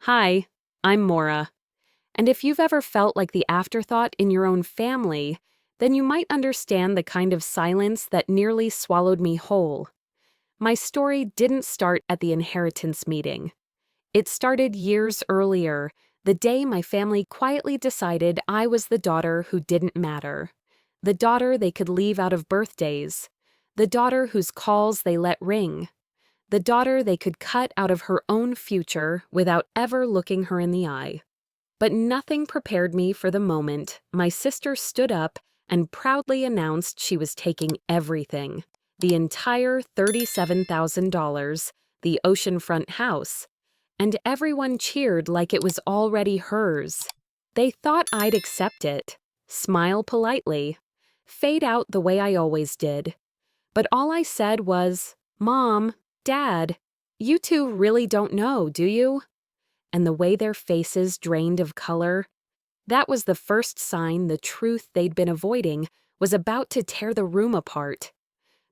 Hi, I'm Maura, and if you've ever felt like the afterthought in your own family, then you might understand the kind of silence that nearly swallowed me whole. My story didn't start at the inheritance meeting. It started years earlier, the day my family quietly decided I was the daughter who didn't matter. The daughter they could leave out of birthdays. The daughter whose calls they let ring. The daughter they could cut out of her own future without ever looking her in the eye. But nothing prepared me for the moment my sister stood up and proudly announced she was taking everything. The entire $37,000, the oceanfront house. And everyone cheered like it was already hers. They thought I'd accept it, smile politely, fade out the way I always did. But all I said was, "Mom, Dad, you two really don't know, do you?" And the way their faces drained of color, that was the first sign the truth they'd been avoiding was about to tear the room apart.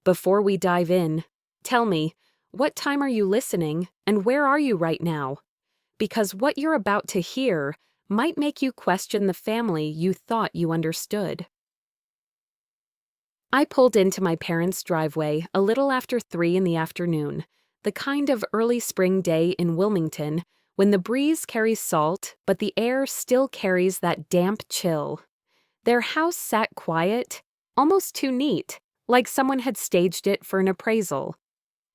Before we dive in, tell me, what time are you listening and where are you right now? Because what you're about to hear might make you question the family you thought you understood. I pulled into my parents' driveway a little after 3 in the afternoon, the kind of early spring day in Wilmington when the breeze carries salt, but the air still carries that damp chill. Their house sat quiet, almost too neat, like someone had staged it for an appraisal.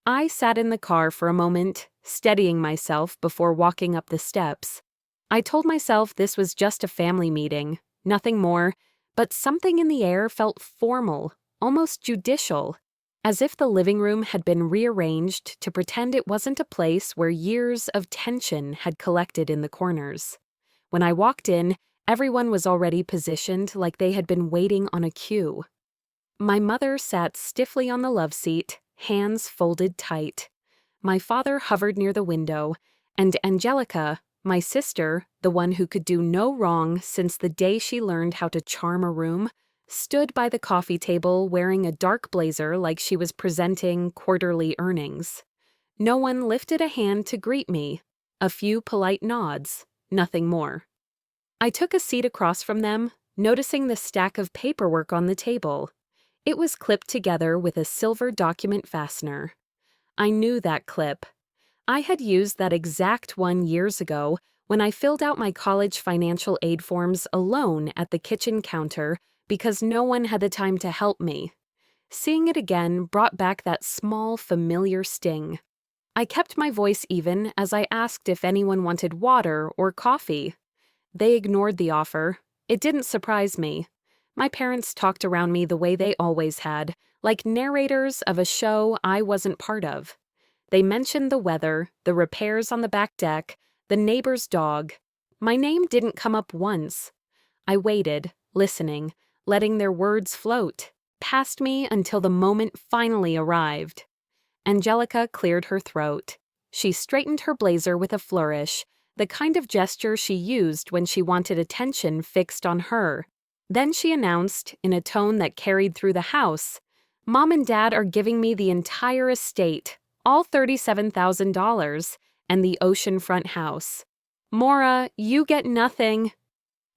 I sat in the car for a moment, steadying myself before walking up the steps. I told myself this was just a family meeting, nothing more, but something in the air felt formal, almost judicial, as if the living room had been rearranged to pretend it wasn't a place where years of tension had collected in the corners. When I walked in, everyone was already positioned like they had been waiting on a cue. My mother sat stiffly on the loveseat, hands folded tight. My father hovered near the window, and Angelica, my sister, the one who could do no wrong since the day she learned how to charm a room, stood by the coffee table wearing a dark blazer like she was presenting quarterly earnings. No one lifted a hand to greet me. A few polite nods, nothing more. I took a seat across from them, noticing the stack of paperwork on the table. It was clipped together with a silver document fastener. I knew that clip. I had used that exact one years ago when I filled out my college financial aid forms alone at the kitchen counter because no one had the time to help me. Seeing it again brought back that small, familiar sting. I kept my voice even as I asked if anyone wanted water or coffee. They ignored the offer. It didn't surprise me. My parents talked around me the way they always had, like narrators of a show I wasn't part of. They mentioned the weather, the repairs on the back deck, the neighbor's dog. My name didn't come up once. I waited, listening, letting their words float, past me until the moment finally arrived. Angelica cleared her throat. She straightened her blazer with a flourish, the kind of gesture she used when she wanted attention fixed on her. Then she announced, in a tone that carried through the house, "Mom and Dad are giving me the entire estate, all $37,000, and the oceanfront house. Maura, you get nothing."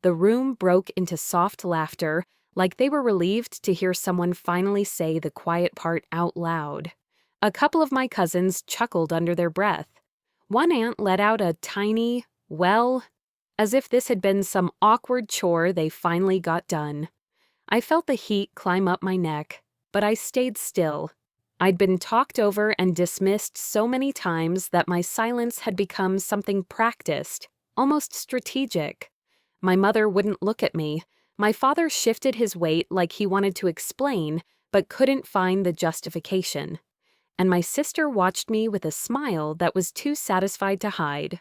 The room broke into soft laughter, like they were relieved to hear someone finally say the quiet part out loud. A couple of my cousins chuckled under their breath. One aunt let out a tiny, "well," as if this had been some awkward chore they finally got done. I felt the heat climb up my neck, but I stayed still. I'd been talked over and dismissed so many times that my silence had become something practiced, almost strategic. My mother wouldn't look at me. My father shifted his weight like he wanted to explain, but couldn't find the justification. And my sister watched me with a smile that was too satisfied to hide.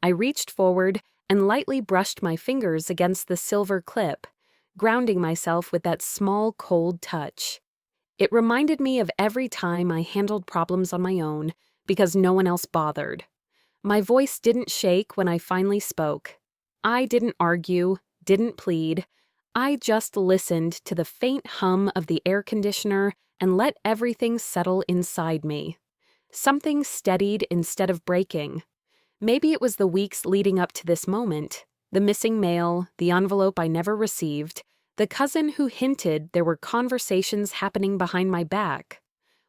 I reached forward and lightly brushed my fingers against the silver clip, grounding myself with that small, cold touch. It reminded me of every time I handled problems on my own because no one else bothered. My voice didn't shake when I finally spoke. I didn't argue, didn't plead. I just listened to the faint hum of the air conditioner and let everything settle inside me. Something steadied instead of breaking. Maybe it was the weeks leading up to this moment, the missing mail, the envelope I never received, the cousin who hinted there were conversations happening behind my back.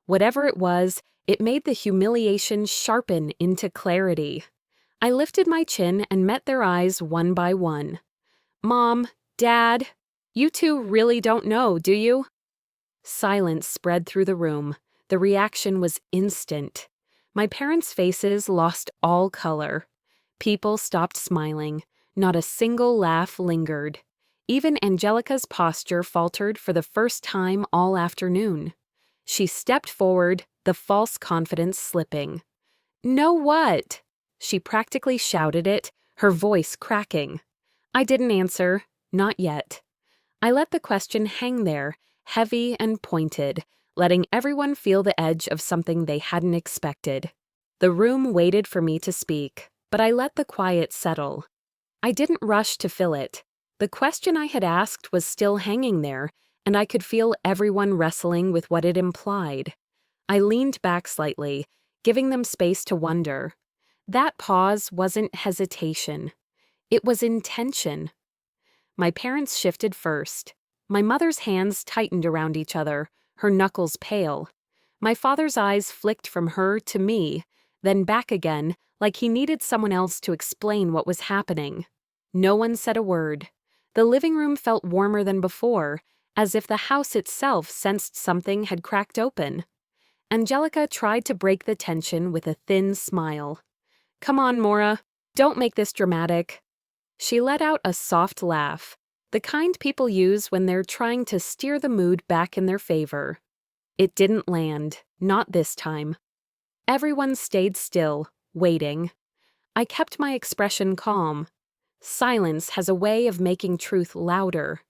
Whatever it was, it made the humiliation sharpen into clarity. I lifted my chin and met their eyes one by one. Mom, Dad, you two really don't know, do you? Silence spread through the room. The reaction was instant. My parents' faces lost all color. People stopped smiling. Not a single laugh lingered. Even Angelica's posture faltered for the first time all afternoon. She stepped forward, the false confidence slipping. "Know what?" She practically shouted it, her voice cracking. I didn't answer, not yet. I let the question hang there, heavy and pointed, letting everyone feel the edge of something they hadn't expected. The room waited for me to speak, but I let the quiet settle. I didn't rush to fill it. The question I had asked was still hanging there, and I could feel everyone wrestling with what it implied. I leaned back slightly, giving them space to wonder. That pause wasn't hesitation. It was intention. My parents shifted first. My mother's hands tightened around each other, her knuckles pale. My father's eyes flicked from her to me, then back again, like he needed someone else to explain what was happening. No one said a word. The living room felt warmer than before, as if the house itself sensed something had cracked open. Angelica tried to break the tension with a thin smile. "Come on, Maura. Don't make this dramatic." She let out a soft laugh, the kind people use when they're trying to steer the mood back in their favor. It didn't land, not this time. Everyone stayed still, waiting. I kept my expression calm. Silence has a way of making truth louder.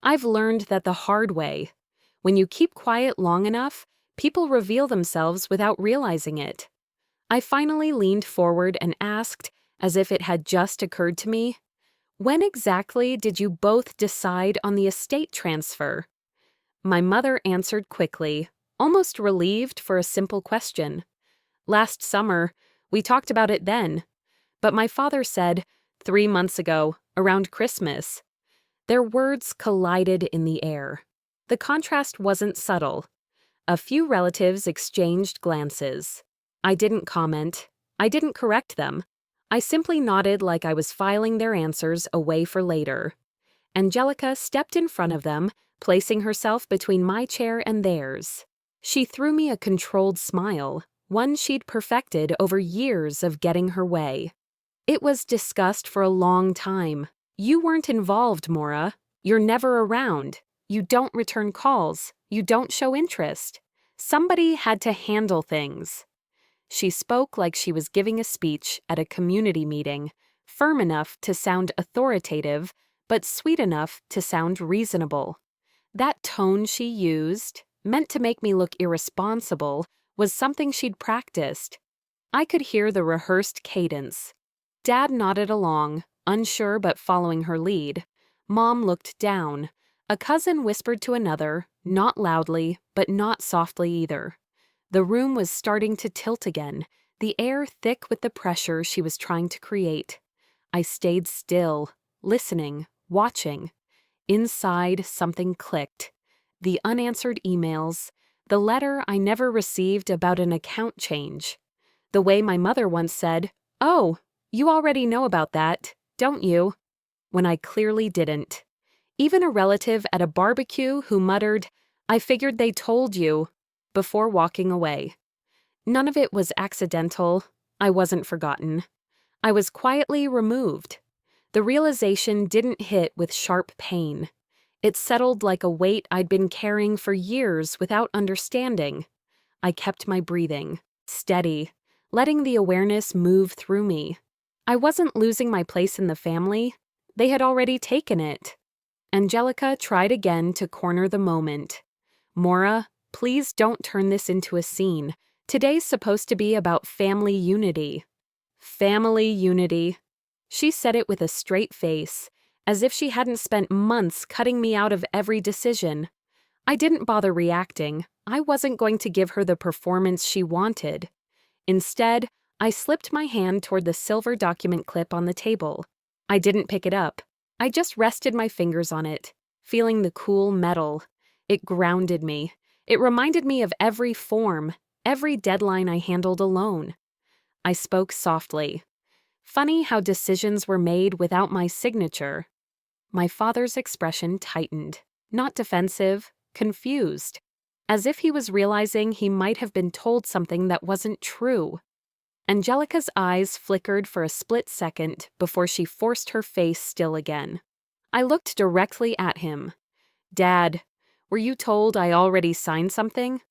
I've learned that the hard way. When you keep quiet long enough, people reveal themselves without realizing it. I finally leaned forward and asked, as if it had just occurred to me, "When exactly did you both decide on the estate transfer?" My mother answered quickly, almost relieved for a simple question. "Last summer. We talked about it then." But my father said, 3 months ago, around Christmas." Their words collided in the air. The contrast wasn't subtle. A few relatives exchanged glances. I didn't comment. I didn't correct them. I simply nodded like I was filing their answers away for later. Angelica stepped in front of them, placing herself between my chair and theirs. She threw me a controlled smile, one she'd perfected over years of getting her way. "It was discussed for a long time. You weren't involved, Maura. You're never around. You don't return calls. You don't show interest. Somebody had to handle things." She spoke like she was giving a speech at a community meeting, firm enough to sound authoritative, but sweet enough to sound reasonable. That tone she used, meant to make me look irresponsible, was something she'd practiced. I could hear the rehearsed cadence. Dad nodded along, unsure but following her lead. Mom looked down. A cousin whispered to another, not loudly, but not softly either. The room was starting to tilt again, the air thick with the pressure she was trying to create. I stayed still, listening, watching. Inside, something clicked. The unanswered emails, the letter I never received about an account change. The way my mother once said, "Oh, you already know about that, don't you?" when I clearly didn't. Even a relative at a barbecue who muttered, "I figured they told you," before walking away. None of it was accidental. I wasn't forgotten. I was quietly removed. The realization didn't hit with sharp pain. It settled like a weight I'd been carrying for years without understanding. I kept my breathing, steady, letting the awareness move through me. I wasn't losing my place in the family. They had already taken it. Angelica tried again to corner the moment. "Maura, please don't turn this into a scene. Today's supposed to be about family unity." Family unity. She said it with a straight face, as if she hadn't spent months cutting me out of every decision. I didn't bother reacting. I wasn't going to give her the performance she wanted. Instead, I slipped my hand toward the silver document clip on the table. I didn't pick it up. I just rested my fingers on it, feeling the cool metal. It grounded me. It reminded me of every form, every deadline I handled alone. I spoke softly. Funny how decisions were made without my signature. My father's expression tightened, not defensive, confused, as if he was realizing he might have been told something that wasn't true. Angelica's eyes flickered for a split second before she forced her face still again. I looked directly at him. "Dad, were you told I already signed something?"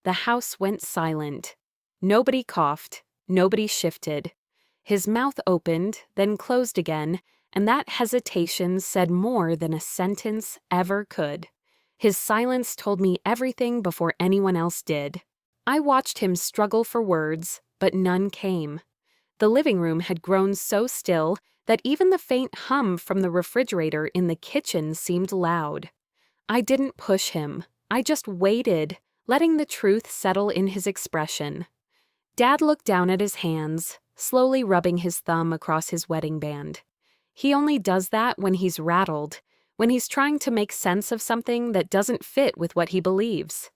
The house went silent. Nobody coughed. Nobody shifted. His mouth opened, then closed again, and that hesitation said more than a sentence ever could. His silence told me everything before anyone else did. I watched him struggle for words, but none came. The living room had grown so still that even the faint hum from the refrigerator in the kitchen seemed loud. I didn't push him. I just waited, letting the truth settle in his expression. Dad looked down at his hands, slowly rubbing his thumb across his wedding band. He only does that when he's rattled, when he's trying to make sense of something that doesn't fit with what he believes.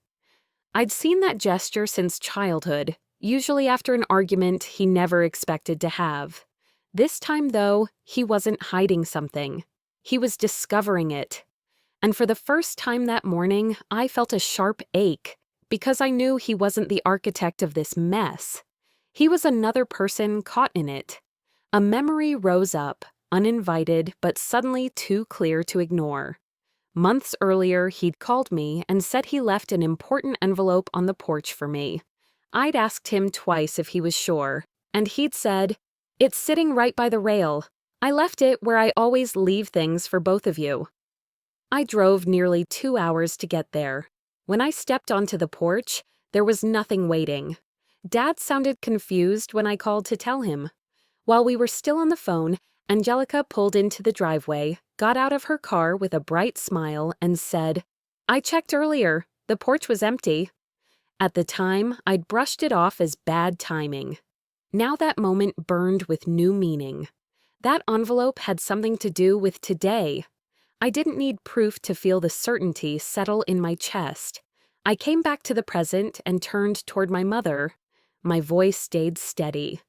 I'd seen that gesture since childhood, usually after an argument he never expected to have. This time, though, he wasn't hiding something. He was discovering it. And for the first time that morning, I felt a sharp ache, because I knew he wasn't the architect of this mess. He was another person caught in it. A memory rose up, uninvited but suddenly too clear to ignore. Months earlier, he'd called me and said he left an important envelope on the porch for me. I'd asked him twice if he was sure, and he'd said, "It's sitting right by the rail. I left it where I always leave things for both of you." I drove nearly 2 hours to get there. When I stepped onto the porch, there was nothing waiting. Dad sounded confused when I called to tell him. While we were still on the phone, Angelica pulled into the driveway, got out of her car with a bright smile, and said, "I checked earlier. The porch was empty." At the time, I'd brushed it off as bad timing. Now that moment burned with new meaning. That envelope had something to do with today. I didn't need proof to feel the certainty settle in my chest. I came back to the present and turned toward my mother. My voice stayed steady.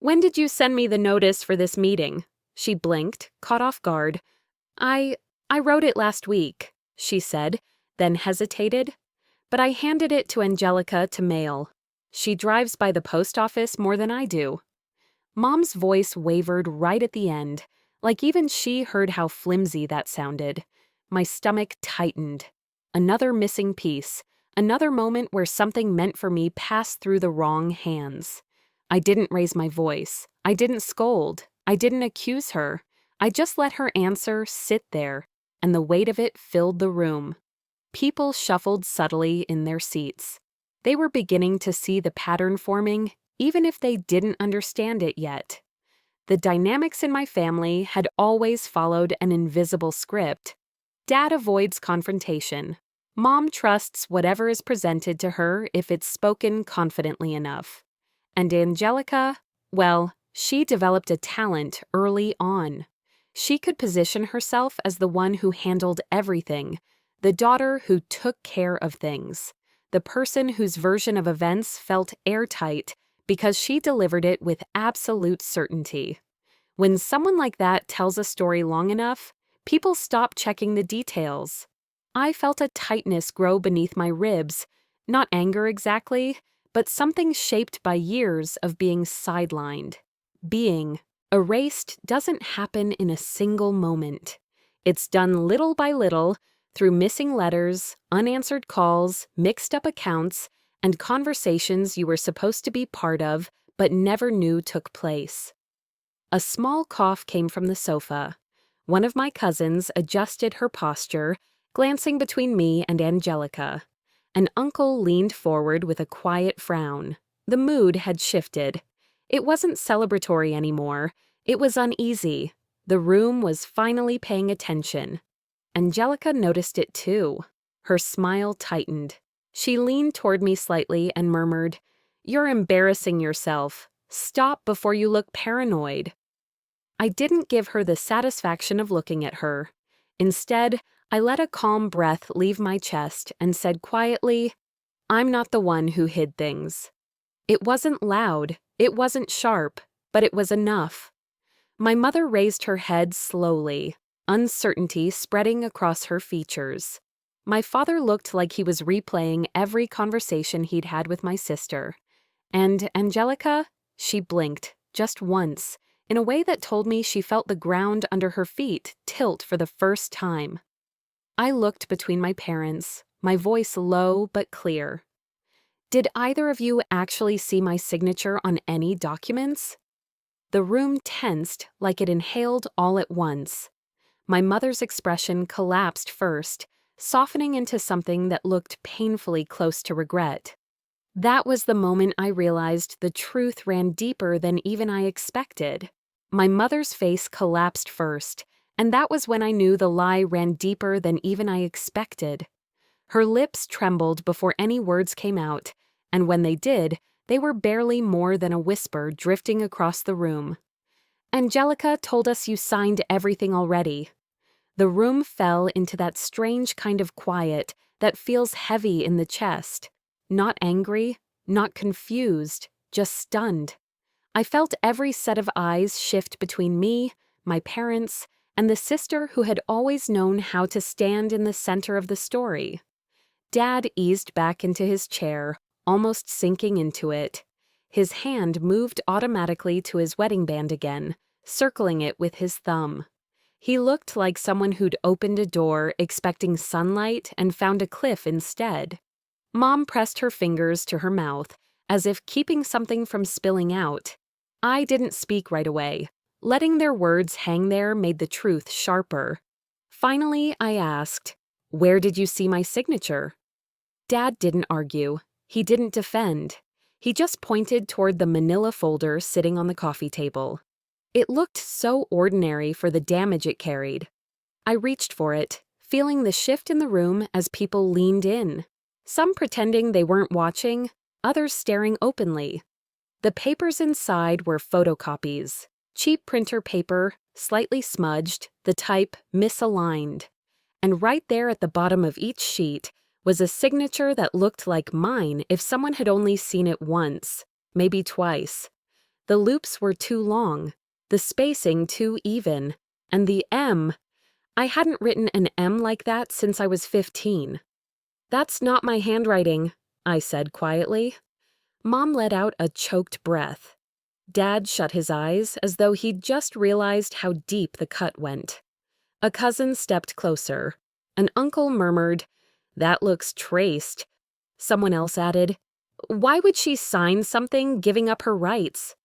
"When did you send me the notice for this meeting?" She blinked, caught off guard. I wrote it last week," she said, then hesitated. "But I handed it to Angelica to mail. She drives by the post office more than I do." Mom's voice wavered right at the end, like even she heard how flimsy that sounded. My stomach tightened. Another missing piece, another moment where something meant for me passed through the wrong hands. I didn't raise my voice. I didn't scold. I didn't accuse her. I just let her answer sit there, and the weight of it filled the room. People shuffled subtly in their seats. They were beginning to see the pattern forming, even if they didn't understand it yet. The dynamics in my family had always followed an invisible script. Dad avoids confrontation. Mom trusts whatever is presented to her if it's spoken confidently enough. And Angelica, well, she developed a talent early on. She could position herself as the one who handled everything, the daughter who took care of things, the person whose version of events felt airtight because she delivered it with absolute certainty. When someone like that tells a story long enough, people stop checking the details. I felt a tightness grow beneath my ribs, not anger exactly, but something shaped by years of being sidelined. Being erased doesn't happen in a single moment. It's done little by little, through missing letters, unanswered calls, mixed-up accounts, and conversations you were supposed to be part of but never knew took place. A small cough came from the sofa. One of my cousins adjusted her posture, glancing between me and Angelica. An uncle leaned forward with a quiet frown. The mood had shifted. It wasn't celebratory anymore. It was uneasy. The room was finally paying attention. Angelica noticed it too. Her smile tightened. She leaned toward me slightly and murmured, "You're embarrassing yourself. Stop before you look paranoid. I didn't give her the satisfaction of looking at her. Instead, I let a calm breath leave my chest and said quietly, I'm not the one who hid things. It wasn't loud, it wasn't sharp, but it was enough. My mother raised her head slowly, uncertainty spreading across her features. My father looked like he was replaying every conversation he'd had with my sister. And Angelica, she blinked, just once, in a way that told me she felt the ground under her feet tilt for the first time. I looked between my parents, my voice low but clear. Did either of you actually see my signature on any documents? The room tensed like it inhaled all at once. My mother's expression collapsed first, softening into something that looked painfully close to regret. That was the moment I realized the truth ran deeper than even I expected. My mother's face collapsed first, and that was when I knew the lie ran deeper than even I expected. Her lips trembled before any words came out, and when they did, they were barely more than a whisper drifting across the room. Angelica told us you signed everything already. The room fell into that strange kind of quiet that feels heavy in the chest. Not angry, not confused, just stunned. I felt every set of eyes shift between me, my parents, and the sister who had always known how to stand in the center of the story. Dad eased back into his chair, almost sinking into it. His hand moved automatically to his wedding band again, circling it with his thumb. He looked like someone who'd opened a door expecting sunlight and found a cliff instead. Mom pressed her fingers to her mouth, as if keeping something from spilling out. I didn't speak right away. Letting their words hang there made the truth sharper. Finally, I asked, "Where did you see my signature?" Dad didn't argue. He didn't defend. He just pointed toward the manila folder sitting on the coffee table. It looked so ordinary for the damage it carried. I reached for it, feeling the shift in the room as people leaned in. Some pretending they weren't watching, others staring openly. The papers inside were photocopies, cheap printer paper, slightly smudged, the type misaligned. And right there at the bottom of each sheet was a signature that looked like mine if someone had only seen it once, maybe twice. The loops were too long, the spacing too even, and the M, I hadn't written an M like that since I was 15. "That's not my handwriting," I said quietly. Mom let out a choked breath. Dad shut his eyes as though he'd just realized how deep the cut went. A cousin stepped closer. An uncle murmured, "That looks traced." Someone else added, "Why would she sign something giving up her rights?"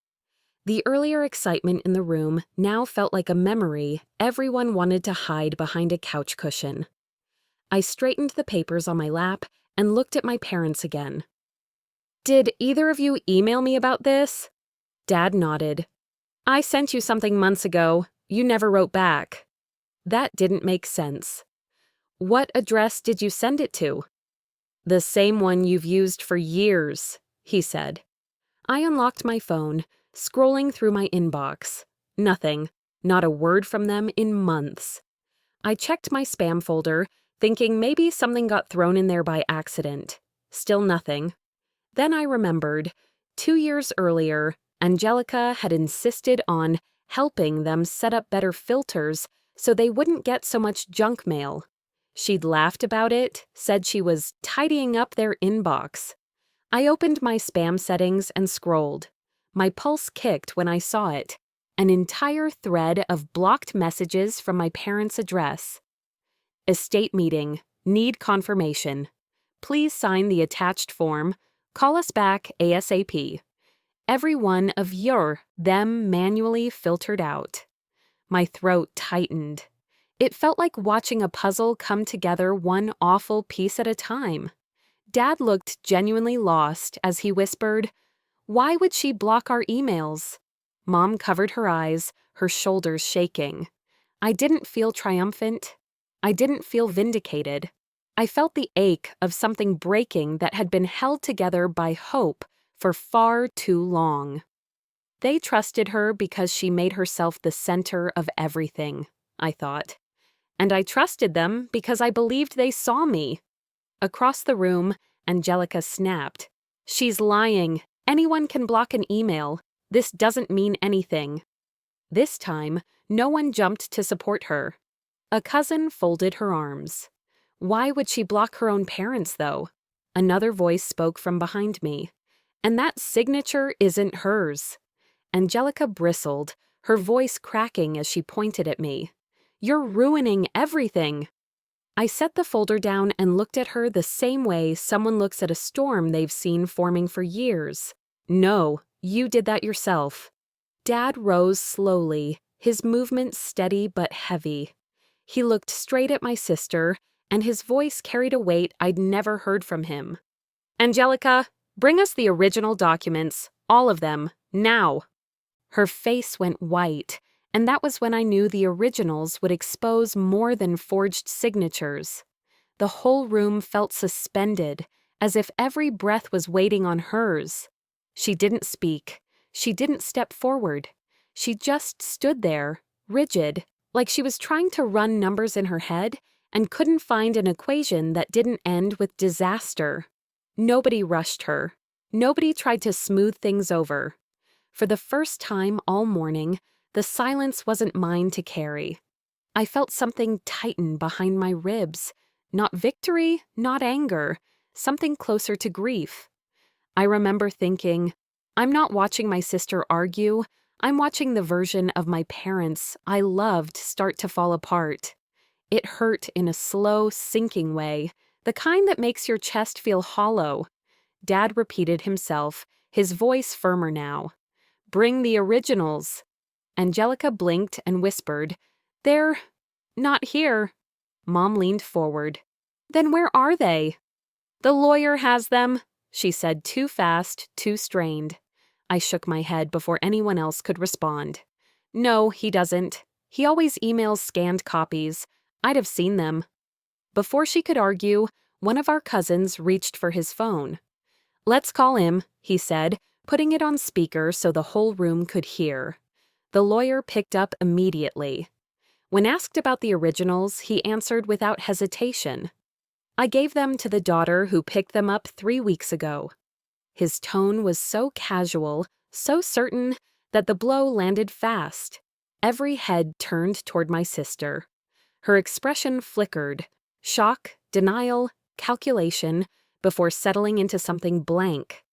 The earlier excitement in the room now felt like a memory everyone wanted to hide behind a couch cushion. I straightened the papers on my lap and looked at my parents again. "Did either of you email me about this?" Dad nodded. "I sent you something months ago. You never wrote back." That didn't make sense. "What address did you send it to?" "The same one you've used for years," he said. I unlocked my phone, scrolling through my inbox. Nothing, not a word from them in months. I checked my spam folder, thinking maybe something got thrown in there by accident. Still nothing. Then I remembered, 2 years earlier, Angelica had insisted on helping them set up better filters so they wouldn't get so much junk mail. She'd laughed about it, said she was tidying up their inbox. I opened my spam settings and scrolled. My pulse kicked when I saw it. An entire thread of blocked messages from my parents' address. "Estate meeting. Need confirmation. Please sign the attached form. Call us back ASAP." Every one of them manually filtered out. My throat tightened. It felt like watching a puzzle come together one awful piece at a time. Dad looked genuinely lost as he whispered, "Why would she block our emails?" Mom covered her eyes, her shoulders shaking. I didn't feel triumphant. I didn't feel vindicated. I felt the ache of something breaking that had been held together by hope for far too long. They trusted her because she made herself the center of everything, I thought. And I trusted them because I believed they saw me. Across the room, Angelica snapped. "She's lying. Anyone can block an email. This doesn't mean anything." This time, no one jumped to support her. A cousin folded her arms. Why would she block her own parents, though? Another voice spoke from behind me. "And that signature isn't hers." Angelica bristled, her voice cracking as she pointed at me. "You're ruining everything." I set the folder down and looked at her the same way someone looks at a storm they've seen forming for years. "No, you did that yourself." Dad rose slowly, his movement steady but heavy. He looked straight at my sister, and his voice carried a weight I'd never heard from him. "Angelica, bring us the original documents, all of them, now." Her face went white, and that was when I knew the originals would expose more than forged signatures. The whole room felt suspended, as if every breath was waiting on hers. She didn't speak. She didn't step forward. She just stood there, rigid, like she was trying to run numbers in her head and couldn't find an equation that didn't end with disaster. Nobody rushed her. Nobody tried to smooth things over. For the first time all morning, the silence wasn't mine to carry. I felt something tighten behind my ribs. Not victory, not anger, something closer to grief. I remember thinking, I'm not watching my sister argue, I'm watching the version of my parents I loved start to fall apart. It hurt in a slow, sinking way, the kind that makes your chest feel hollow. Dad repeated himself, his voice firmer now. "Bring the originals." Angelica blinked and whispered, "They're not here." Mom leaned forward. "Then where are they?" "The lawyer has them," she said, too fast, too strained. I shook my head before anyone else could respond. "No, he doesn't. He always emails scanned copies. I'd have seen them." Before she could argue, one of our cousins reached for his phone. "Let's call him," he said, putting it on speaker so the whole room could hear. The lawyer picked up immediately. When asked about the originals, he answered without hesitation. "I gave them to the daughter who picked them up 3 weeks ago." His tone was so casual, so certain, that the blow landed fast. Every head turned toward my sister. Her expression flickered, shock, denial, calculation, before settling into something blank.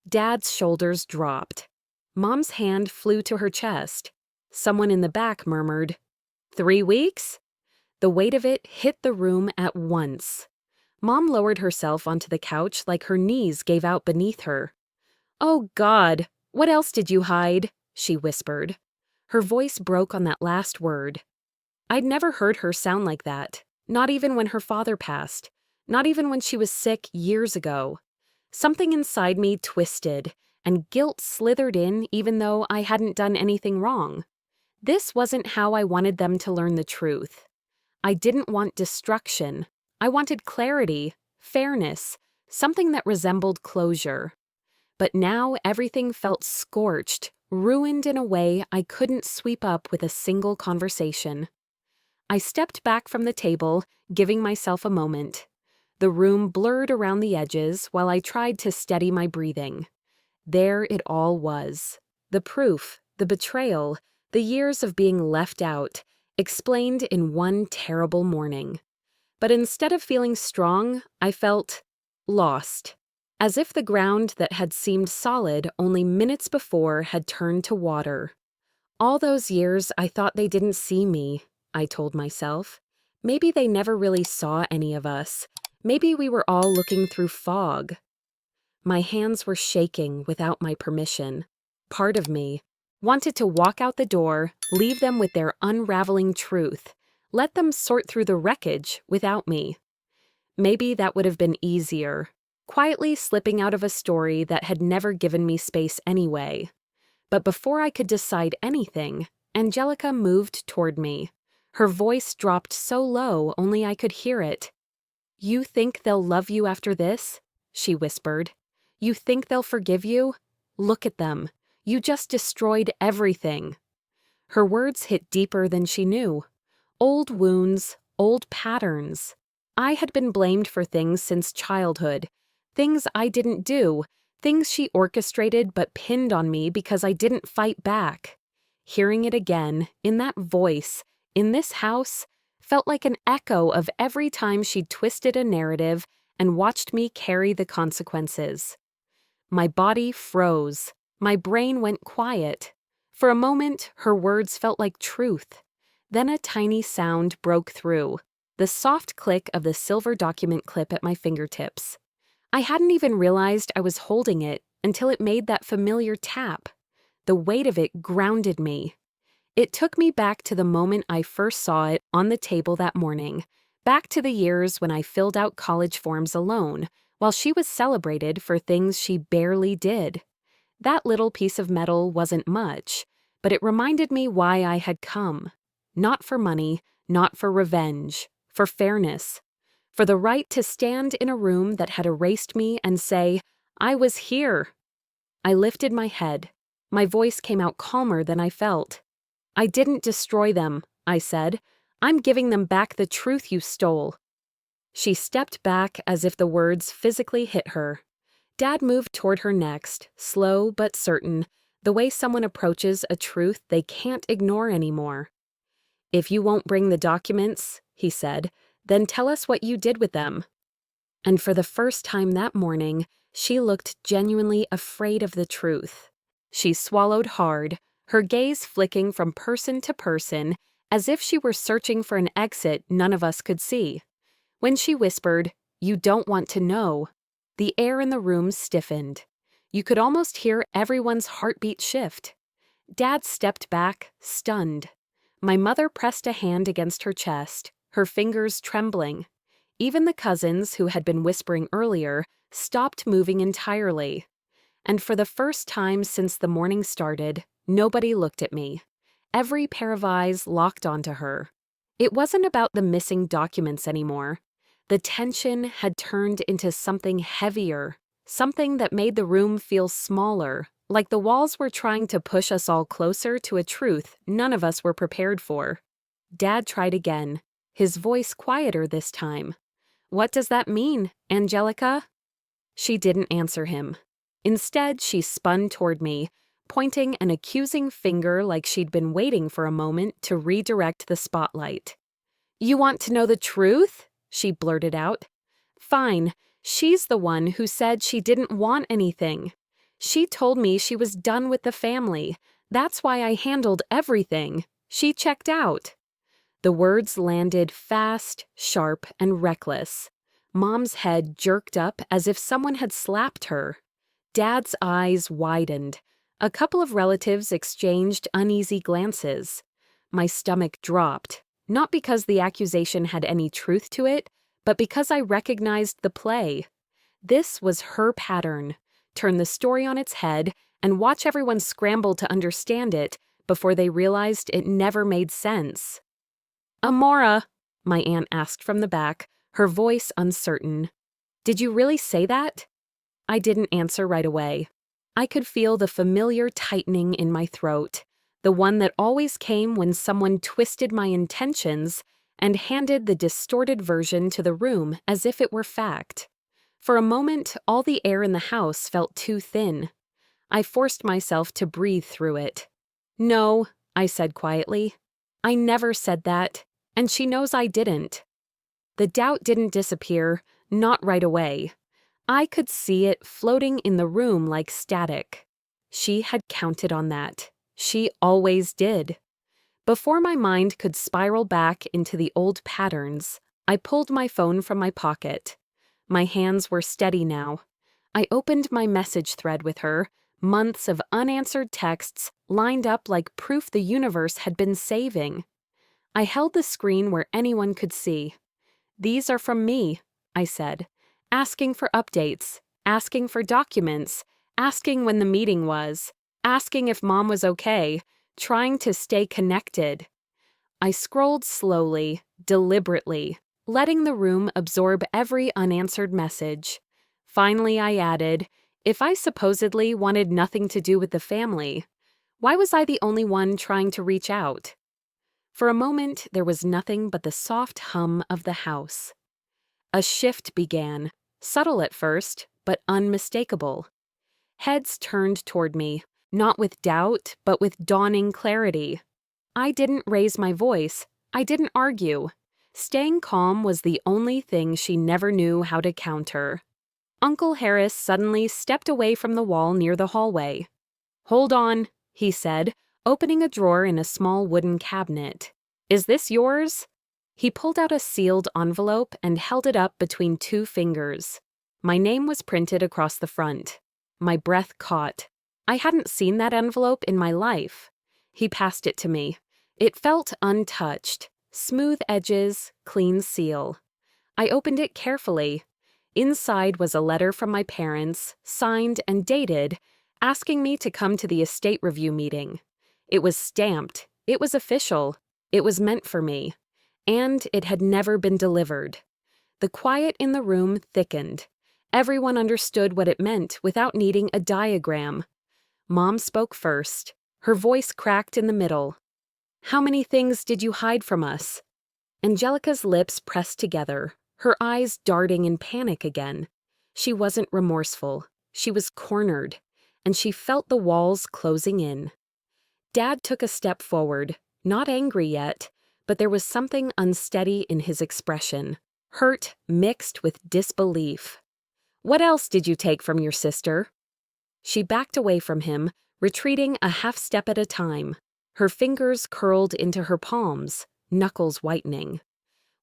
Dad's shoulders dropped. Mom's hand flew to her chest. Someone in the back murmured, 3 weeks? The weight of it hit the room at once. Mom lowered herself onto the couch like her knees gave out beneath her. "Oh, God, what else did you hide?" she whispered. Her voice broke on that last word. I'd never heard her sound like that, not even when her father passed, not even when she was sick years ago. Something inside me twisted, and guilt slithered in even though I hadn't done anything wrong. This wasn't how I wanted them to learn the truth. I didn't want destruction. I wanted clarity, fairness, something that resembled closure. But now everything felt scorched, ruined in a way I couldn't sweep up with a single conversation. I stepped back from the table, giving myself a moment. The room blurred around the edges while I tried to steady my breathing. There it all was. The proof, the betrayal, the years of being left out, explained in one terrible morning. But instead of feeling strong, I felt lost. As if the ground that had seemed solid only minutes before had turned to water. All those years I thought they didn't see me, I told myself. Maybe they never really saw any of us. Maybe we were all looking through fog. My hands were shaking without my permission. Part of me wanted to walk out the door, leave them with their unraveling truth, let them sort through the wreckage without me. Maybe that would have been easier, quietly slipping out of a story that had never given me space anyway. But before I could decide anything, Angelica moved toward me. Her voice dropped so low only I could hear it. "You think they'll love you after this?" she whispered. "You think they'll forgive you? Look at them. You just destroyed everything." Her words hit deeper than she knew. Old wounds, old patterns. I had been blamed for things since childhood. Things I didn't do, things she orchestrated but pinned on me because I didn't fight back. Hearing it again, in that voice, in this house, felt like an echo of every time she'd twisted a narrative and watched me carry the consequences. My body froze. My brain went quiet. For a moment, her words felt like truth. Then a tiny sound broke through, the soft click of the silver document clip at my fingertips. I hadn't even realized I was holding it until it made that familiar tap. The weight of it grounded me. It took me back to the moment I first saw it on the table that morning, back to the years when I filled out college forms alone, while she was celebrated for things she barely did. That little piece of metal wasn't much, but it reminded me why I had come. Not for money, not for revenge, for fairness. For the right to stand in a room that had erased me and say, "I was here." I lifted my head. My voice came out calmer than I felt. "I didn't destroy them," I said. "I'm giving them back the truth you stole." She stepped back as if the words physically hit her. Dad moved toward her next, slow but certain, the way someone approaches a truth they can't ignore anymore. "If you won't bring the documents," he said, "then tell us what you did with them." And for the first time that morning, she looked genuinely afraid of the truth. She swallowed hard, her gaze flicking from person to person, as if she were searching for an exit none of us could see. When she whispered, "You don't want to know," the air in the room stiffened. You could almost hear everyone's heartbeat shift. Dad stepped back, stunned. My mother pressed a hand against her chest, her fingers trembling. Even the cousins, who had been whispering earlier, stopped moving entirely. And for the first time since the morning started, nobody looked at me. Every pair of eyes locked onto her. It wasn't about the missing documents anymore. The tension had turned into something heavier, something that made the room feel smaller, like the walls were trying to push us all closer to a truth none of us were prepared for. Dad tried again, his voice quieter this time. "What does that mean, Angelica?" She didn't answer him. Instead, she spun toward me, pointing an accusing finger like she'd been waiting for a moment to redirect the spotlight. "You want to know the truth?" she blurted out. "Fine, she's the one who said she didn't want anything. She told me she was done with the family. That's why I handled everything. She checked out." The words landed fast, sharp, and reckless. Mom's head jerked up as if someone had slapped her. Dad's eyes widened. A couple of relatives exchanged uneasy glances. My stomach dropped, not because the accusation had any truth to it, but because I recognized the play. This was her pattern. Turn the story on its head and watch everyone scramble to understand it before they realized it never made sense. "Amora," my aunt asked from the back, her voice uncertain. "Did you really say that?" I didn't answer right away. I could feel the familiar tightening in my throat, the one that always came when someone twisted my intentions and handed the distorted version to the room as if it were fact. For a moment, all the air in the house felt too thin. I forced myself to breathe through it. "No," I said quietly. "I never said that, and she knows I didn't." The doubt didn't disappear, not right away. I could see it floating in the room like static. She had counted on that. She always did. Before my mind could spiral back into the old patterns, I pulled my phone from my pocket. My hands were steady now. I opened my message thread with her, months of unanswered texts lined up like proof the universe had been saving. I held the screen where anyone could see. "These are from me," I said, asking for updates, asking for documents, asking when the meeting was, asking if Mom was okay, trying to stay connected. I scrolled slowly, deliberately, letting the room absorb every unanswered message. Finally, I added, If I supposedly wanted nothing to do with the family, why was I the only one trying to reach out? For a moment, there was nothing but the soft hum of the house. A shift began, subtle at first, but unmistakable. Heads turned toward me, not with doubt, but with dawning clarity. I didn't raise my voice. I didn't argue. Staying calm was the only thing she never knew how to counter. Uncle Harris suddenly stepped away from the wall near the hallway. "Hold on," he said, opening a drawer in a small wooden cabinet. "Is this yours?" He pulled out a sealed envelope and held it up between two fingers. My name was printed across the front. My breath caught. I hadn't seen that envelope in my life. He passed it to me. It felt untouched. Smooth edges, clean seal. I opened it carefully. Inside was a letter from my parents, signed and dated, asking me to come to the estate review meeting. It was stamped. It was official. It was meant for me. And it had never been delivered. The quiet in the room thickened. Everyone understood what it meant without needing a diagram. Mom spoke first. Her voice cracked in the middle. "How many things did you hide from us?" Angelica's lips pressed together, her eyes darting in panic again. She wasn't remorseful. She was cornered, and she felt the walls closing in. Dad took a step forward, not angry yet, but there was something unsteady in his expression, hurt mixed with disbelief. "What else did you take from your sister?" She backed away from him, retreating a half step at a time. Her fingers curled into her palms, knuckles whitening.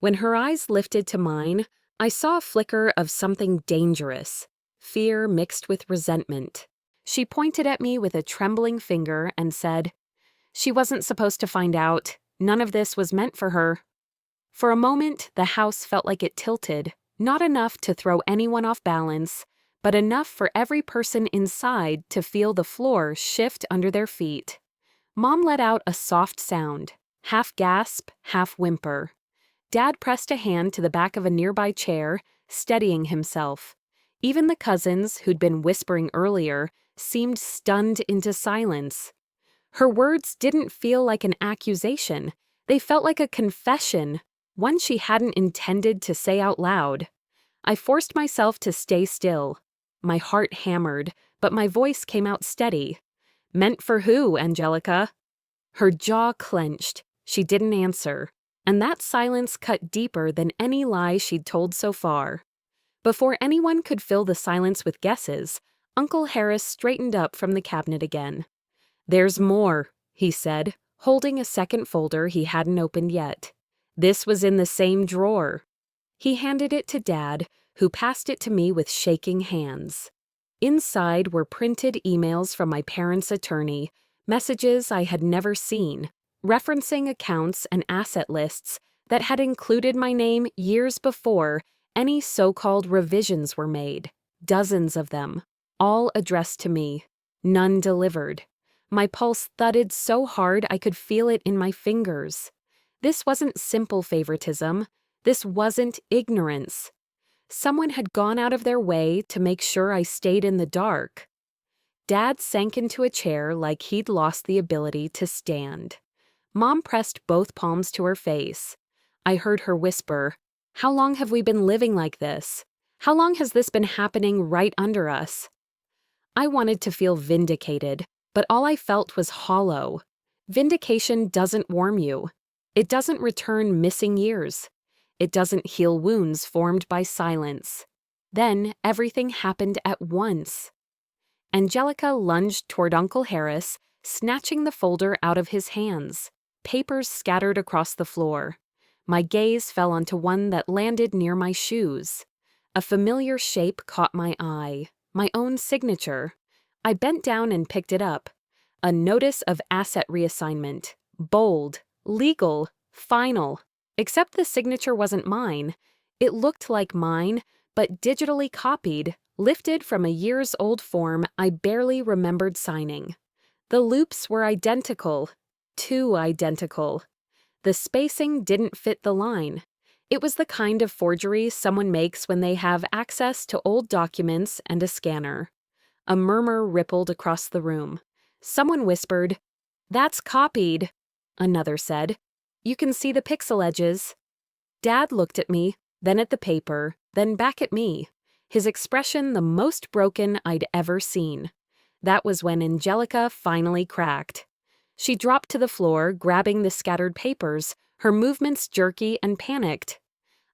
When her eyes lifted to mine, I saw a flicker of something dangerous, fear mixed with resentment. She pointed at me with a trembling finger and said, "She wasn't supposed to find out. None of this was meant for her." For a moment, the house felt like it tilted, not enough to throw anyone off balance, but enough for every person inside to feel the floor shift under their feet. Mom let out a soft sound, half gasp, half whimper. Dad pressed a hand to the back of a nearby chair, steadying himself. Even the cousins, who'd been whispering earlier, seemed stunned into silence. Her words didn't feel like an accusation. They felt like a confession, one she hadn't intended to say out loud. I forced myself to stay still. My heart hammered, but my voice came out steady. "Meant for who, Angelica?" Her jaw clenched. She didn't answer, and that silence cut deeper than any lie she'd told so far. Before anyone could fill the silence with guesses, Uncle Harris straightened up from the cabinet again. "There's more," he said, holding a second folder he hadn't opened yet. "This was in the same drawer." He handed it to Dad, who passed it to me with shaking hands. Inside were printed emails from my parents' attorney, messages I had never seen, referencing accounts and asset lists that had included my name years before any so-called revisions were made, dozens of them, all addressed to me, none delivered. My pulse thudded so hard I could feel it in my fingers. This wasn't simple favoritism. This wasn't ignorance. Someone had gone out of their way to make sure I stayed in the dark. Dad sank into a chair like he'd lost the ability to stand. Mom pressed both palms to her face. I heard her whisper, "How long have we been living like this? How long has this been happening right under us?" I wanted to feel vindicated, but all I felt was hollow. Vindication doesn't warm you. It doesn't return missing years. It doesn't heal wounds formed by silence. Then everything happened at once. Angelica lunged toward Uncle Harris, snatching the folder out of his hands. Papers scattered across the floor. My gaze fell onto one that landed near my shoes. A familiar shape caught my eye, my own signature. I bent down and picked it up. A notice of asset reassignment. Bold, legal, final. Except the signature wasn't mine. It looked like mine, but digitally copied, lifted from a years-old form I barely remembered signing. The loops were identical. Too identical. The spacing didn't fit the line. It was the kind of forgery someone makes when they have access to old documents and a scanner. A murmur rippled across the room. Someone whispered, "That's copied." Another said, "You can see the pixel edges." Dad looked at me, then at the paper, then back at me, his expression the most broken I'd ever seen. That was when Angelica finally cracked. She dropped to the floor, grabbing the scattered papers, her movements jerky and panicked.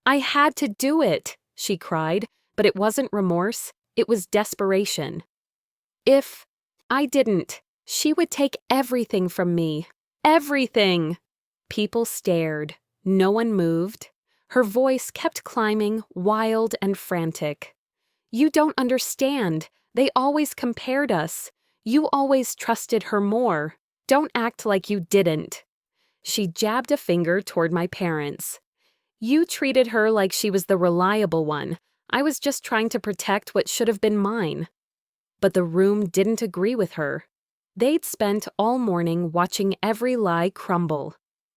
"I had to do it," she cried, but it wasn't remorse, it was desperation. If I didn't, she would take everything from me. Everything! People stared. No one moved. Her voice kept climbing, wild and frantic. "You don't understand. They always compared us. You always trusted her more. Don't act like you didn't." She jabbed a finger toward my parents. "You treated her like she was the reliable one. I was just trying to protect what should have been mine." But the room didn't agree with her. They'd spent all morning watching every lie crumble.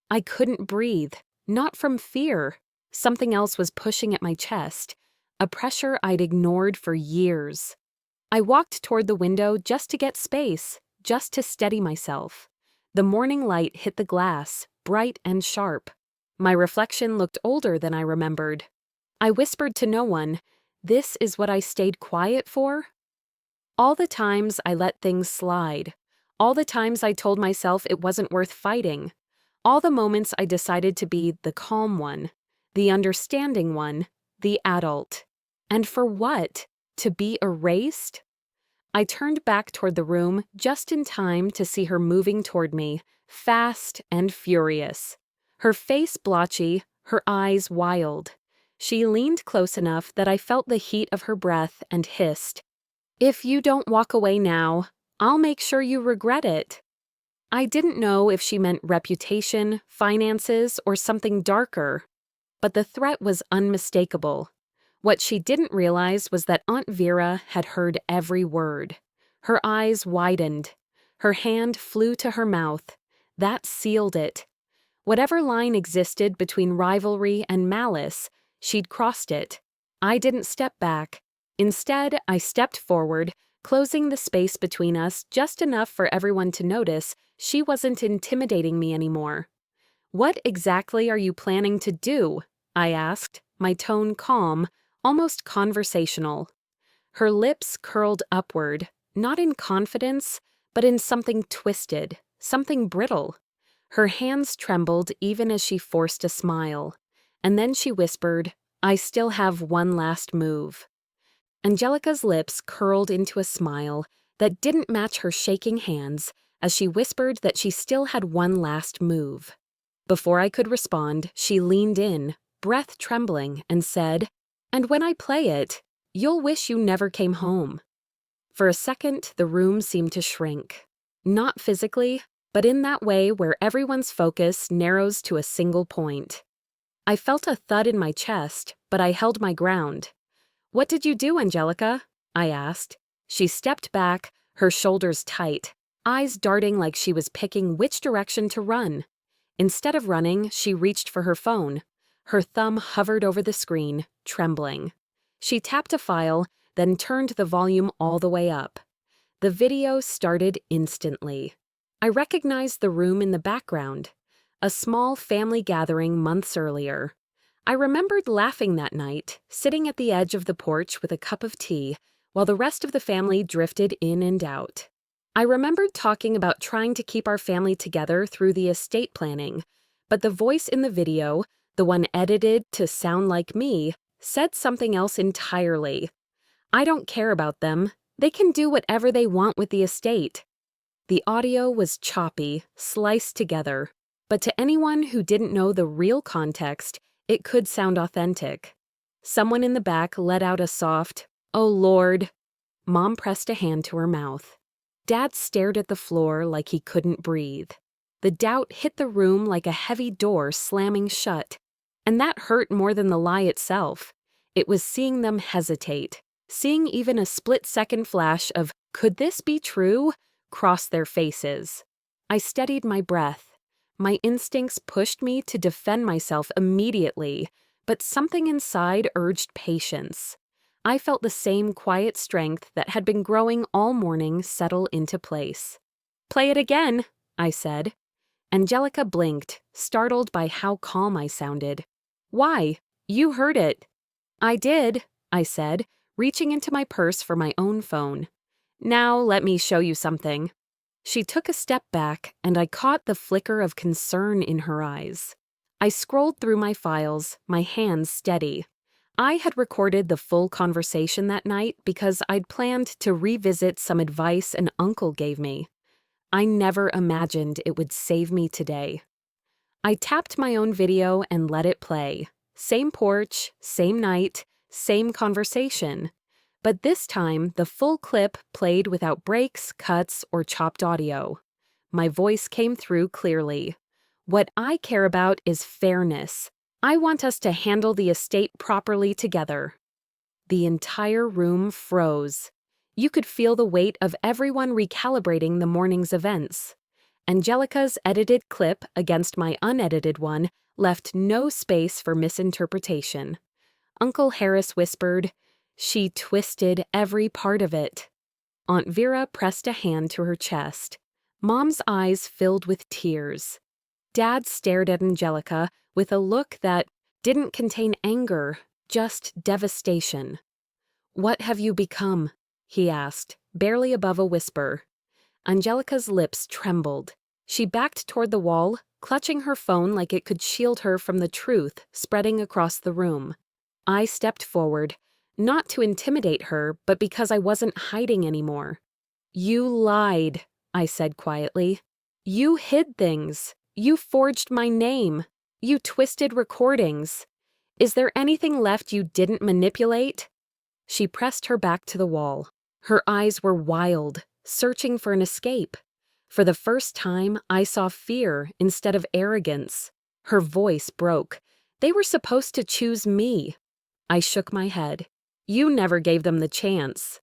I couldn't breathe, not from fear. Something else was pushing at my chest, a pressure I'd ignored for years. I walked toward the window just to get space, just to steady myself. The morning light hit the glass, bright and sharp. My reflection looked older than I remembered. I whispered to no one, "This is what I stayed quiet for?" All the times I let things slide. All the times I told myself it wasn't worth fighting. All the moments I decided to be the calm one, the understanding one, the adult. And for what? To be erased? I turned back toward the room just in time to see her moving toward me, fast and furious. Her face blotchy, her eyes wild. She leaned close enough that I felt the heat of her breath and hissed, "If you don't walk away now, I'll make sure you regret it." I didn't know if she meant reputation, finances, or something darker. But the threat was unmistakable. What she didn't realize was that Aunt Vera had heard every word. Her eyes widened. Her hand flew to her mouth. That sealed it. Whatever line existed between rivalry and malice, she'd crossed it. I didn't step back. Instead, I stepped forward, closing the space between us just enough for everyone to notice she wasn't intimidating me anymore. "What exactly are you planning to do?" I asked, my tone calm, almost conversational. Her lips curled upward, not in confidence, but in something twisted, something brittle. Her hands trembled even as she forced a smile. And then she whispered, "I still have one last move." Angelica's lips curled into a smile that didn't match her shaking hands as she whispered that she still had one last move. Before I could respond, she leaned in, breath trembling, and said, "And when I play it, you'll wish you never came home." For a second, the room seemed to shrink. Not physically, but in that way where everyone's focus narrows to a single point. I felt a thud in my chest, but I held my ground. "What did you do, Angelica?" I asked. She stepped back, her shoulders tight, eyes darting like she was picking which direction to run. Instead of running, she reached for her phone. Her thumb hovered over the screen, trembling. She tapped a file, then turned the volume all the way up. The video started instantly. I recognized the room in the background, a small family gathering months earlier. I remembered laughing that night, sitting at the edge of the porch with a cup of tea, while the rest of the family drifted in and out. I remembered talking about trying to keep our family together through the estate planning, but the voice in the video, the one edited to sound like me, said something else entirely. "I don't care about them. They can do whatever they want with the estate." The audio was choppy, sliced together, but to anyone who didn't know the real context, it could sound authentic. Someone in the back let out a soft, "Oh Lord." Mom pressed a hand to her mouth. Dad stared at the floor like he couldn't breathe. The doubt hit the room like a heavy door slamming shut. And that hurt more than the lie itself. It was seeing them hesitate, seeing even a split-second flash of, "Could this be true?" cross their faces. I steadied my breath. My instincts pushed me to defend myself immediately, but something inside urged patience. I felt the same quiet strength that had been growing all morning settle into place. "Play it again," I said. Angelica blinked, startled by how calm I sounded. "Why? You heard it." "I did," I said, reaching into my purse for my own phone. "Now let me show you something." She took a step back, and I caught the flicker of concern in her eyes. I scrolled through my files, my hands steady. I had recorded the full conversation that night because I'd planned to revisit some advice an uncle gave me. I never imagined it would save me today. I tapped my own video and let it play. Same porch, same night, same conversation. But this time, the full clip played without breaks, cuts, or chopped audio. My voice came through clearly. What I care about is fairness. I want us to handle the estate properly together. The entire room froze. You could feel the weight of everyone recalibrating the morning's events. Angelica's edited clip against my unedited one left no space for misinterpretation. Uncle Harris whispered, "She twisted every part of it." Aunt Vera pressed a hand to her chest. Mom's eyes filled with tears. Dad stared at Angelica with a look that didn't contain anger, just devastation. "What have you become?" he asked, barely above a whisper. Angelica's lips trembled. She backed toward the wall, clutching her phone like it could shield her from the truth spreading across the room. I stepped forward, not to intimidate her, but because I wasn't hiding anymore. "You lied," I said quietly. "You hid things. You forged my name. You twisted recordings. Is there anything left you didn't manipulate?" She pressed her back to the wall. Her eyes were wild, searching for an escape. For the first time, I saw fear instead of arrogance. Her voice broke. "They were supposed to choose me." I shook my head. "You never gave them the chance."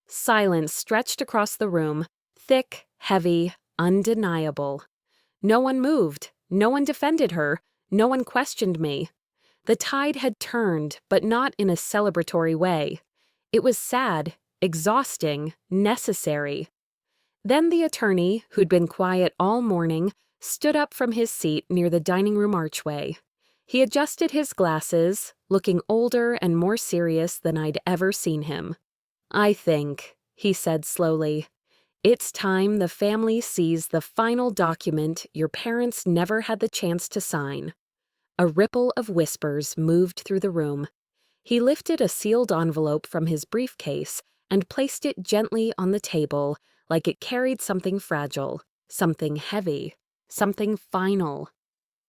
Silence stretched across the room, thick, heavy, undeniable. No one moved, no one defended her, no one questioned me. The tide had turned, but not in a celebratory way. It was sad, exhausting, necessary. Then the attorney, who'd been quiet all morning, stood up from his seat near the dining room archway. He adjusted his glasses, looking older and more serious than I'd ever seen him. "I think," he said slowly, "it's time the family sees the final document your parents never had the chance to sign." A ripple of whispers moved through the room. He lifted a sealed envelope from his briefcase and placed it gently on the table like it carried something fragile, something heavy, something final.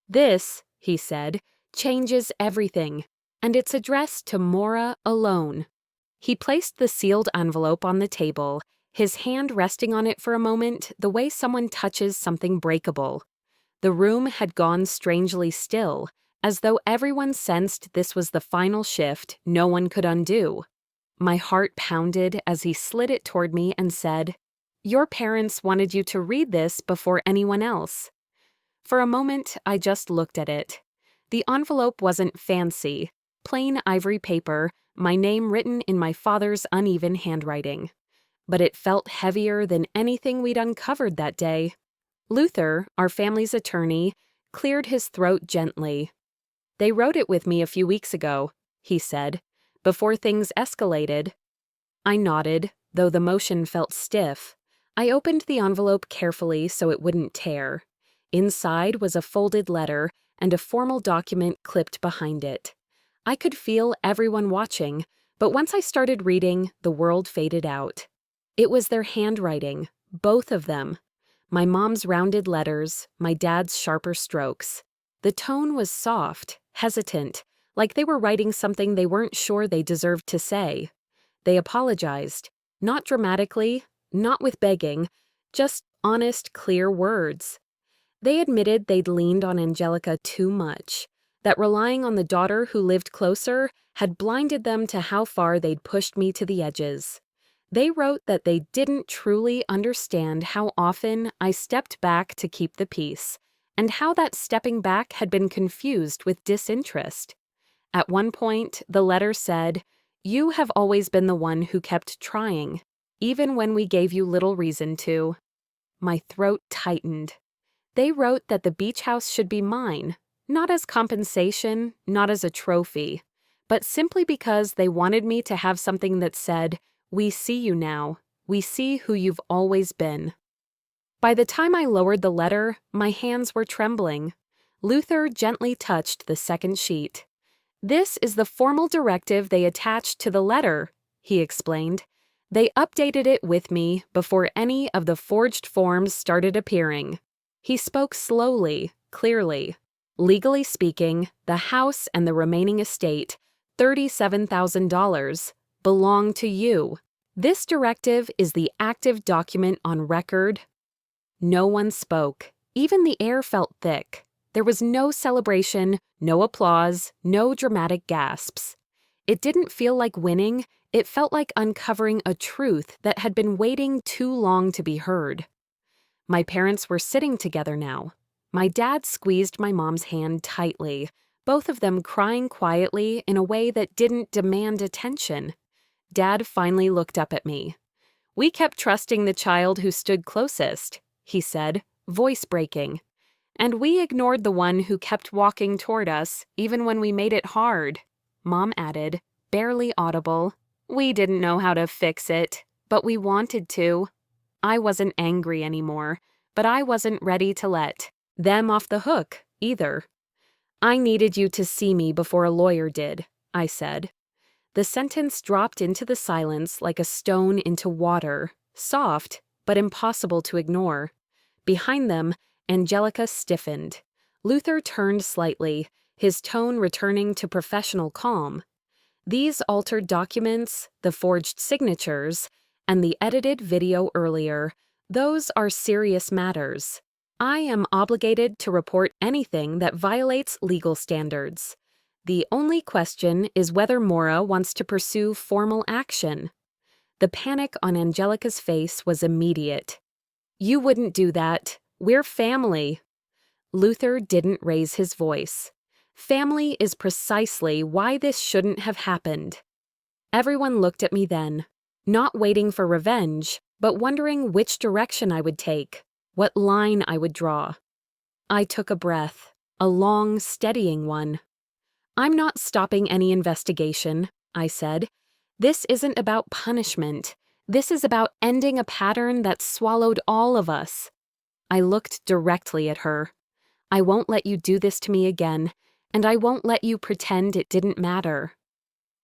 "This," he said, "changes everything, and it's addressed to Maura alone." He placed the sealed envelope on the table, his hand resting on it for a moment the way someone touches something breakable. The room had gone strangely still, as though everyone sensed this was the final shift no one could undo. My heart pounded as he slid it toward me and said, "Your parents wanted you to read this before anyone else." For a moment, I just looked at it. The envelope wasn't fancy, plain ivory paper, my name written in my father's uneven handwriting. But it felt heavier than anything we'd uncovered that day. Luther, our family's attorney, cleared his throat gently. "They wrote it with me a few weeks ago," he said, "before things escalated." I nodded, though the motion felt stiff. I opened the envelope carefully so it wouldn't tear. Inside was a folded letter and a formal document clipped behind it. I could feel everyone watching, but once I started reading, the world faded out. It was their handwriting, both of them. My mom's rounded letters, my dad's sharper strokes. The tone was soft, hesitant, like they were writing something they weren't sure they deserved to say. They apologized, not dramatically, not with begging, just honest, clear words. They admitted they'd leaned on Angelica too much, that relying on the daughter who lived closer had blinded them to how far they'd pushed me to the edges. They wrote that they didn't truly understand how often I stepped back to keep the peace, and how that stepping back had been confused with disinterest. At one point, the letter said, You have always been the one who kept trying, even when we gave you little reason to. My throat tightened. They wrote that the beach house should be mine, not as compensation, not as a trophy, but simply because they wanted me to have something that said, "We see you now. We see who you've always been." By the time I lowered the letter, my hands were trembling. Luther gently touched the second sheet. "This is the formal directive they attached to the letter," he explained. "They updated it with me before any of the forged forms started appearing." He spoke slowly, clearly. "Legally speaking, the house and the remaining estate, $37,000, belong to you. This directive is the active document on record." No one spoke. Even the air felt thick. There was no celebration, no applause, no dramatic gasps. It didn't feel like winning, it felt like uncovering a truth that had been waiting too long to be heard. My parents were sitting together now. My dad squeezed my mom's hand tightly, both of them crying quietly in a way that didn't demand attention. Dad finally looked up at me. "We kept trusting the child who stood closest," he said, voice breaking. "And we ignored the one who kept walking toward us, even when we made it hard." Mom added, barely audible, "We didn't know how to fix it, but we wanted to." I wasn't angry anymore, but I wasn't ready to let them off the hook, either. "I needed you to see me before a lawyer did," I said. The sentence dropped into the silence like a stone into water, soft, but impossible to ignore. Behind them, Angelica stiffened. Luther turned slightly, his tone returning to professional calm. "These altered documents, the forged signatures, and the edited video earlier, those are serious matters. I am obligated to report anything that violates legal standards. The only question is whether Maura wants to pursue formal action." The panic on Angelica's face was immediate. "You wouldn't do that. We're family." Luther didn't raise his voice. "Family is precisely why this shouldn't have happened." Everyone looked at me then, not waiting for revenge, but wondering which direction I would take, what line I would draw. I took a breath, a long, steadying one. "I'm not stopping any investigation," I said. "This isn't about punishment. This is about ending a pattern that swallowed all of us." I looked directly at her. "I won't let you do this to me again, and I won't let you pretend it didn't matter."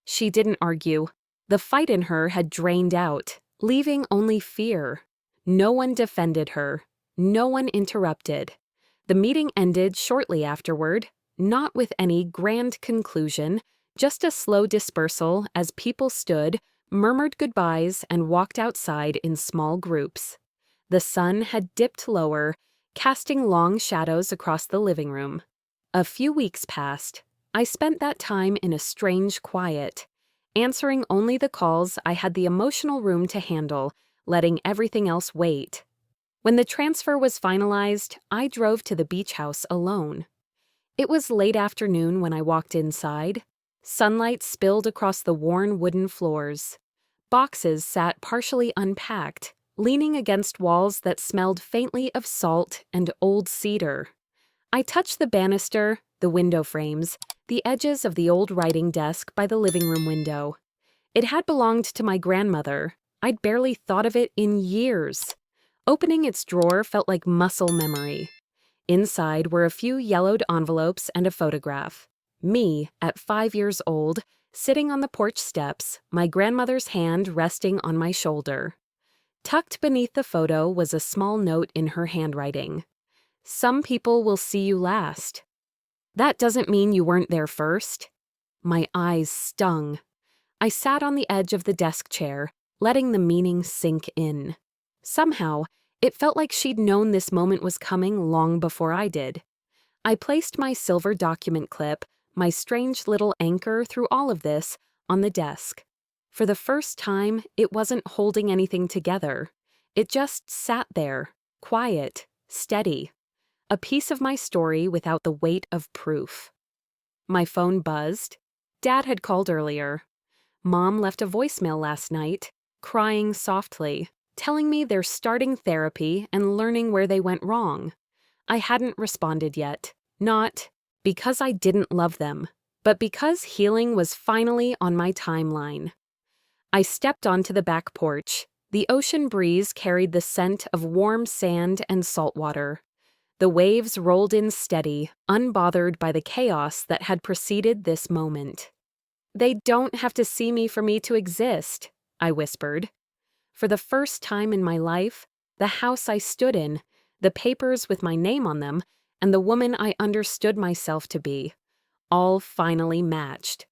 She didn't argue. The fight in her had drained out, leaving only fear. No one defended her. No one interrupted. The meeting ended shortly afterward, not with any grand conclusion, just a slow dispersal as people stood, murmured goodbyes, and walked outside in small groups. The sun had dipped lower, casting long shadows across the living room. A few weeks passed. I spent that time in a strange quiet, answering only the calls I had the emotional room to handle, letting everything else wait. When the transfer was finalized, I drove to the beach house alone. It was late afternoon when I walked inside. Sunlight spilled across the worn wooden floors. Boxes sat partially unpacked, leaning against walls that smelled faintly of salt and old cedar. I touched the banister, the window frames, the edges of the old writing desk by the living room window. It had belonged to my grandmother. I'd barely thought of it in years. Opening its drawer felt like muscle memory. Inside were a few yellowed envelopes and a photograph. Me, at 5 years old, sitting on the porch steps, my grandmother's hand resting on my shoulder. Tucked beneath the photo was a small note in her handwriting. "Some people will see you last." "That doesn't mean you weren't there first." My eyes stung. I sat on the edge of the desk chair, letting the meaning sink in. Somehow, it felt like she'd known this moment was coming long before I did. I placed my silver document clip, my strange little anchor through all of this, on the desk. For the first time, it wasn't holding anything together. It just sat there, quiet, steady. A piece of my story without the weight of proof. My phone buzzed. Dad had called earlier. Mom left a voicemail last night, crying softly, telling me they're starting therapy and learning where they went wrong. I hadn't responded yet, not because I didn't love them, but because healing was finally on my timeline. I stepped onto the back porch. The ocean breeze carried the scent of warm sand and salt water. The waves rolled in steady, unbothered by the chaos that had preceded this moment. "They don't have to see me for me to exist," I whispered. For the first time in my life, the house I stood in, the papers with my name on them, and the woman I understood myself to be, all finally matched.